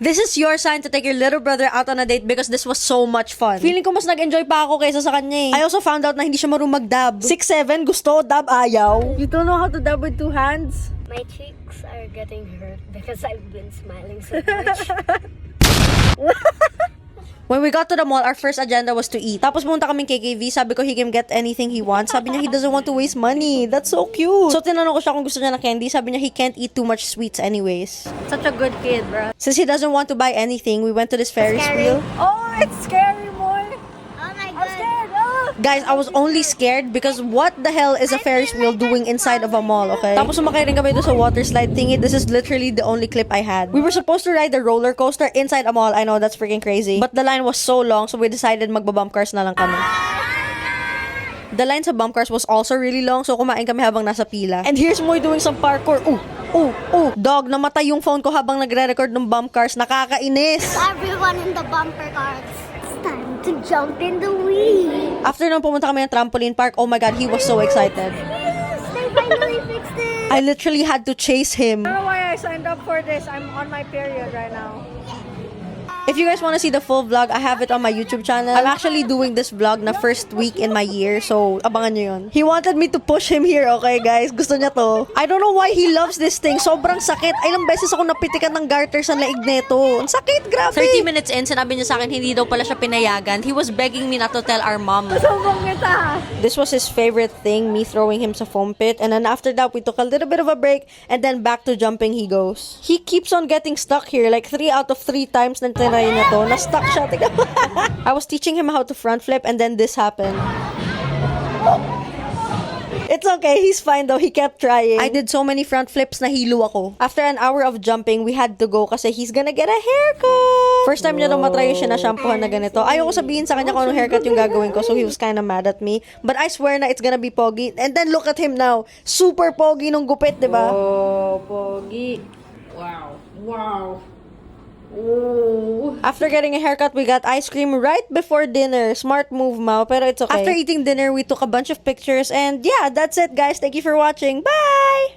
This is your sign to take your little brother out on a date because this was so much fun. Feeling ko mas nag-enjoy pa ako kaysa sa kanya eh. I also found out na hindi siya marunong mag-dab. 6'7", gusto, dab ayaw. You don't know how to dab with 2 hands? My cheeks are getting hurt because I've been smiling so much. When we got to the mall, our first agenda was to eat. Tapos pumunta kaming KKV, sabi ko he can get anything he wants. Sabi niya he doesn't want to waste money. That's so cute. So tinanong ko siya kung gusto niya ng candy. Sabi niya he can't eat too much sweets anyways. Such a good kid, bro. Since he doesn't want to buy anything, we went to this Ferris wheel. Oh, it's scary, boy. Oh my god. I'm scared. Oh. Guys, I was only scared because what the hell is a Ferris wheel doing inside of a mall, okay? Tapos sumakay rin kami doon sa water slide thingy. This is literally the only clip I had. We were supposed to ride the roller coaster inside a mall. I know, that's freaking crazy. But the line was so long, so we decided magba-bump cars na lang kami. The line sa bump cars was also really long, so kumain kami habang nasa pila. And here's Moy doing some parkour. Ooh, dog, namatay yung phone ko habang nagre-record ng bump cars. Nakakainis. Everyone in the bumper cars. It's time to jump in the wheel. After nung pumunta kami ng trampoline park, oh my god, he was so excited. Yes, they finally fixed it. I literally had to chase him. I don't know why I signed up for this. I'm on my period right now. If you guys want to see the full vlog, I have it on my YouTube channel. I'm actually doing this vlog na first week in my year, so abangan nyo yun. He wanted me to push him here, okay guys? Gusto niya to. I don't know why he loves this thing. Sobrang sakit. Ilang beses ako napitikan ng garter sa laig neto. Ang sakit, grabe. 30 minutes in, sinabi niya sa akin hindi daw pala siya pinayagan. He was begging me not to tell our mom. Sumbong kita. This was his favorite thing, me throwing him sa foam pit. And then after that, we took a little bit of a break. And then back to jumping he goes. He keeps on getting stuck here. Like 3 out of 3 times na tinry niya to. Na-stuck siya. Tignan mo. I was teaching him how to front flip and then this happened. It's okay. He's fine though. He kept trying. I did so many front flips na hilo ako. After an hour of jumping, we had to go kasi he's gonna get a haircut. First time niya daw matry yung sinashampoohan na ganito. Ayoko sabihin sa kanya kung anong haircut yung gagawin ko, so he was kinda mad at me. But I swear na it's gonna be pogi. And then look at him now. Super pogi nung gupit, diba? Oh, pogi. Wow. Ooh. After getting a haircut, we got ice cream right before dinner. Smart move, Mao, pero it's okay. After eating dinner, we took a bunch of pictures and yeah, that's it guys. Thank you for watching. Bye!